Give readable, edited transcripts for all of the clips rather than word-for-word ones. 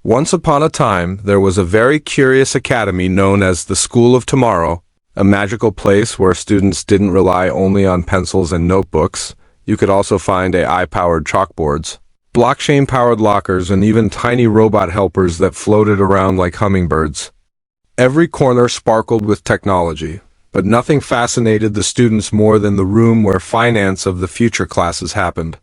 Once upon a time, there was a very curious academy known as the School of Tomorrow, a magical place where students didn't rely only on pencils and notebooks. You could also find AI-powered chalkboards, blockchain-powered lockers, and even tiny robot helpers that floated around like hummingbirds. Every corner sparkled with technology, but nothing fascinated the students more than the room where finance of the future classes happened.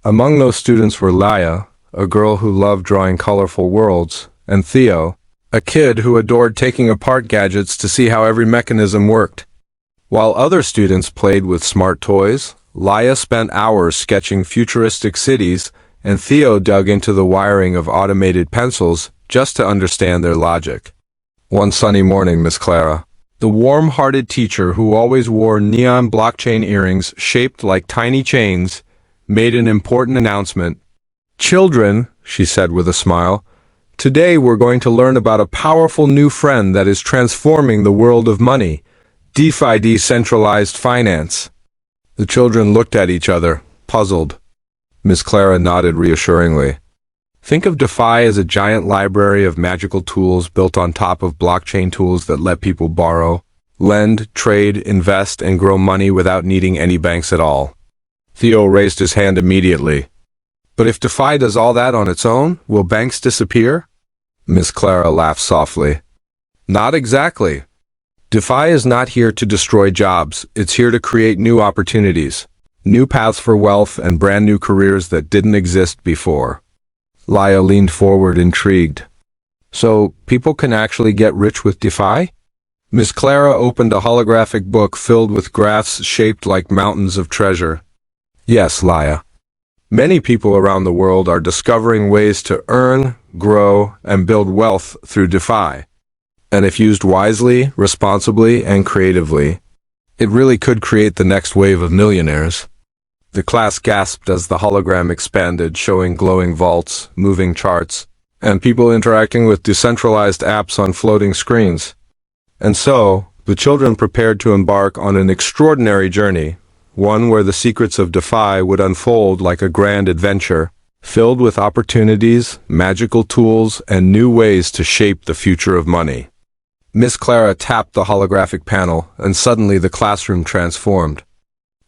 Among those students were Laia, a girl who loved drawing colorful worlds, and Theo, a kid who adored taking apart gadgets to see how every mechanism worked. While other students played with smart toys, Laia spent hours sketching futuristic cities, and Theo dug into the wiring of automated pencils just to understand their logic. One sunny morning, Miss Clara, the warm-hearted teacher who always wore neon blockchain earrings shaped like tiny chains, made an important announcement. "Children," she said with a smile, "today we're going to learn about a powerful new friend that is transforming the world of money, DeFi, decentralized finance." The children looked at each other, puzzled. Miss Clara nodded reassuringly. Think of DeFi as a giant library of magical tools built on top of blockchain tools that let people borrow, lend, trade, invest, and grow money without needing any banks at all. Theo raised his hand immediately. But if DeFi does all that on its own, will banks disappear? Miss Clara laughed softly. Not exactly. DeFi is not here to destroy jobs, it's here to create new opportunities, new paths for wealth, and brand new careers that didn't exist before. Laia leaned forward, intrigued. So, people can actually get rich with DeFi? Miss Clara opened a holographic book filled with graphs shaped like mountains of treasure. Yes, Laia. Many people around the world are discovering ways to earn, grow, and build wealth through DeFi. And if used wisely, responsibly, and creatively, it really could create the next wave of millionaires. The class gasped as the hologram expanded, showing glowing vaults, moving charts, and people interacting with decentralized apps on floating screens. And so, the children prepared to embark on an extraordinary journey, one where the secrets of DeFi would unfold like a grand adventure, filled with opportunities, magical tools, and new ways to shape the future of money. Miss Clara tapped the holographic panel, and suddenly the classroom transformed.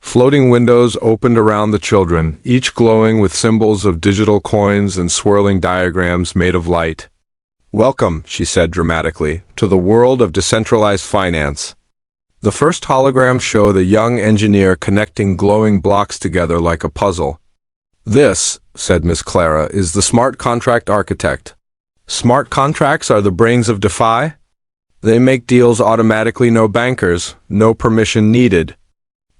Floating windows opened around the children, each glowing with symbols of digital coins and swirling diagrams made of light. "Welcome," she said dramatically, "to the world of decentralized finance." The first hologram showed a young engineer connecting glowing blocks together like a puzzle. "This," said Miss Clara, "is the smart contract architect. Smart contracts are the brains of DeFi. They make deals automatically, no bankers, no permission needed.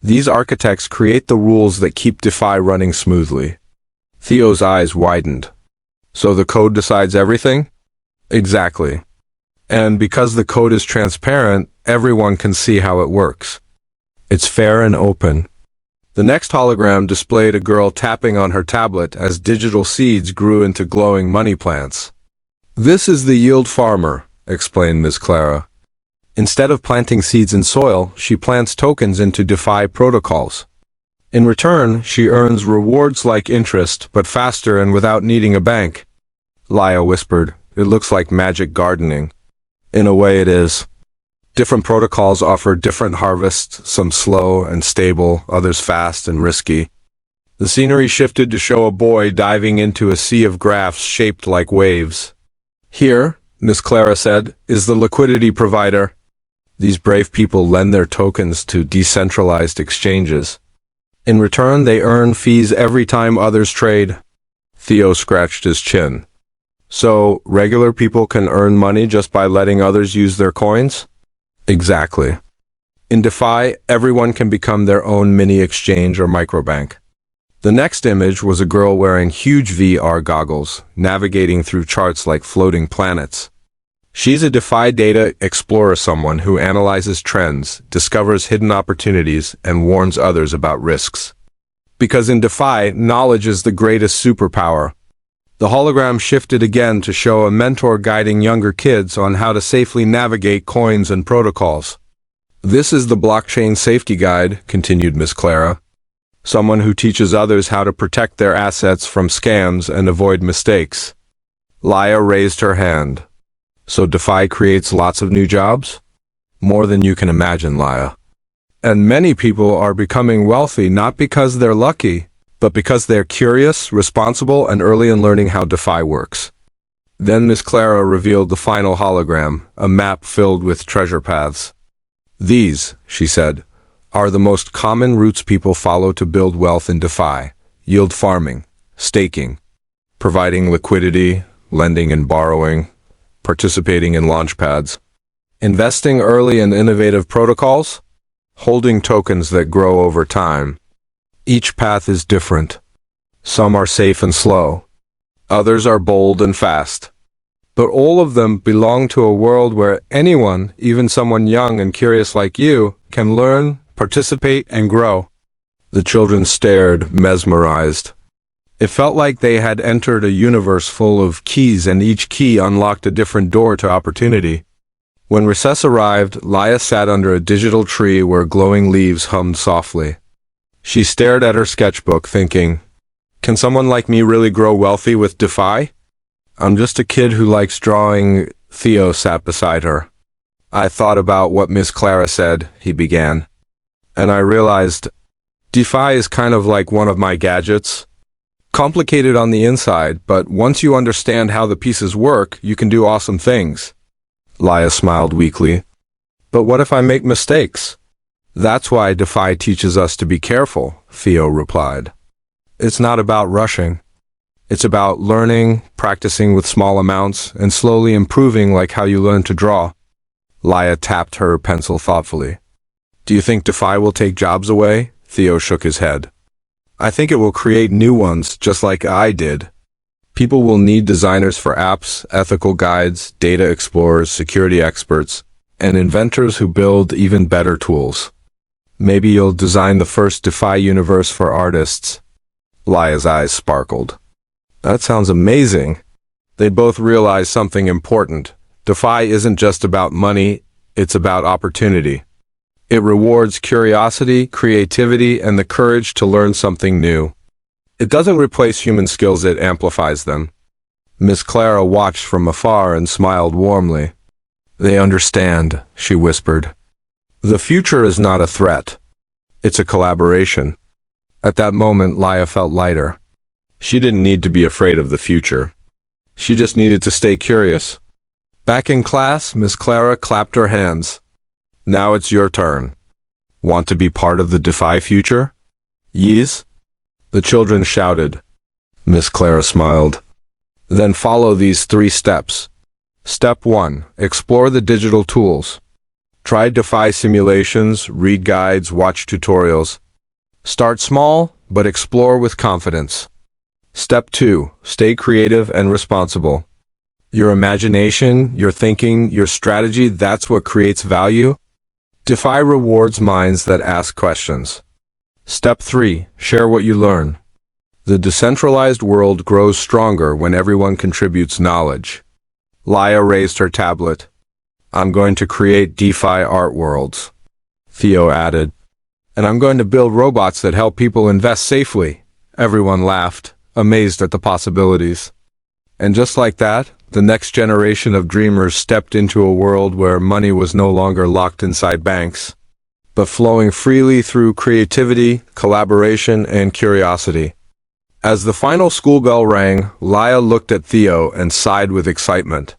These architects create the rules that keep DeFi running smoothly." Theo's eyes widened. "So the code decides everything?" "Exactly. And because the code is transparent, everyone can see how it works. It's fair and open." The next hologram displayed a girl tapping on her tablet as digital seeds grew into glowing money plants. "This is the yield farmer," explained Miss Clara. "Instead of planting seeds in soil, she plants tokens into DeFi protocols. In return, she earns rewards like interest, but faster and without needing a bank." Laia whispered, "It looks like magic gardening." "In a way it is. Different protocols offer different harvests, some slow and stable, others fast and risky." The scenery shifted to show a boy diving into a sea of graphs shaped like waves. "Here," Miss Clara said, "is the liquidity provider. These brave people lend their tokens to decentralized exchanges. In return, they earn fees every time others trade." Theo scratched his chin. "So, regular people can earn money just by letting others use their coins?" "Exactly. In DeFi, everyone can become their own mini exchange or microbank." The next image was a girl wearing huge VR goggles, navigating through charts like floating planets. She's a DeFi data explorer, someone who analyzes trends, discovers hidden opportunities, and warns others about risks. Because in DeFi, knowledge is the greatest superpower. The hologram shifted again to show a mentor guiding younger kids on how to safely navigate coins and protocols. "This is the blockchain safety guide," continued Miss Clara. "Someone who teaches others how to protect their assets from scams and avoid mistakes." Laya raised her hand. So DeFi creates lots of new jobs? More than you can imagine, Laya. And many people are becoming wealthy not because they're lucky, but because they're curious, responsible, and early in learning how DeFi works. Then Miss Clara revealed the final hologram, a map filled with treasure paths. These, she said, are the most common routes people follow to build wealth in DeFi: yield farming, staking, providing liquidity, lending and borrowing, participating in launchpads, investing early in innovative protocols, holding tokens that grow over time. Each path is different. Some are safe and slow. Others are bold and fast. But all of them belong to a world where anyone, even someone young and curious like you, can learn, participate, and grow. The children stared, mesmerized. It felt like they had entered a universe full of keys, and each key unlocked a different door to opportunity. When recess arrived, Laya sat under a digital tree where glowing leaves hummed softly. She stared at her sketchbook, thinking, "Can someone like me really grow wealthy with DeFi? I'm just a kid who likes drawing." Theo sat beside her. "I thought about what Miss Clara said," he began. "And I realized DeFi is kind of like one of my gadgets. Complicated on the inside, but once you understand how the pieces work, you can do awesome things." Laya smiled weakly. "But what if I make mistakes?" "That's why DeFi teaches us to be careful," Theo replied. "It's not about rushing. It's about learning, practicing with small amounts, and slowly improving, like how you learn to draw." Laya tapped her pencil thoughtfully. "Do you think DeFi will take jobs away?" Theo shook his head. "I think it will create new ones, just like I did. People will need designers for apps, ethical guides, data explorers, security experts, and inventors who build even better tools. Maybe you'll design the first DeFi universe for artists." Laya's eyes sparkled. "That sounds amazing." They both realized something important. DeFi isn't just about money, it's about opportunity. It rewards curiosity, creativity, and the courage to learn something new. It doesn't replace human skills, it amplifies them. Miss Clara watched from afar and smiled warmly. "They understand," she whispered. "The future is not a threat. It's a collaboration." At that moment, Laya felt lighter. She didn't need to be afraid of the future. She just needed to stay curious. Back in class, Miss Clara clapped her hands. "Now it's your turn. Want to be part of the DeFi future?" "Yes?" the children shouted. Miss Clara smiled. "Then follow these 3 steps. Step 1. Explore the digital tools. Try DeFi simulations, read guides, watch tutorials. Start small, but explore with confidence. Step 2. Stay creative and responsible. Your imagination, your thinking, your strategy, that's what creates value. DeFi rewards minds that ask questions. Step 3. Share what you learn. The decentralized world grows stronger when everyone contributes knowledge." Laya raised her tablet. "I'm going to create DeFi art worlds," Theo added. "And I'm going to build robots that help people invest safely." Everyone laughed, amazed at the possibilities. And just like that, the next generation of dreamers stepped into a world where money was no longer locked inside banks, but flowing freely through creativity, collaboration, and curiosity. As the final school bell rang, Laya looked at Theo and sighed with excitement.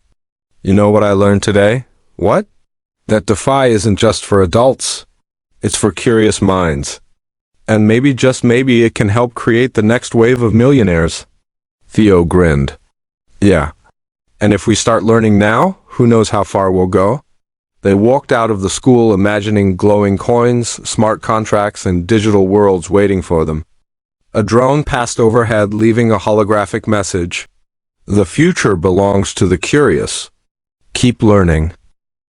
"You know what I learned today?" "What?" "That DeFi isn't just for adults. It's for curious minds. And maybe, just maybe, it can help create the next wave of millionaires." Theo grinned. "Yeah. And if we start learning now, who knows how far we'll go?" They walked out of the school imagining glowing coins, smart contracts, and digital worlds waiting for them. A drone passed overhead, leaving a holographic message. "The future belongs to the curious. Keep learning."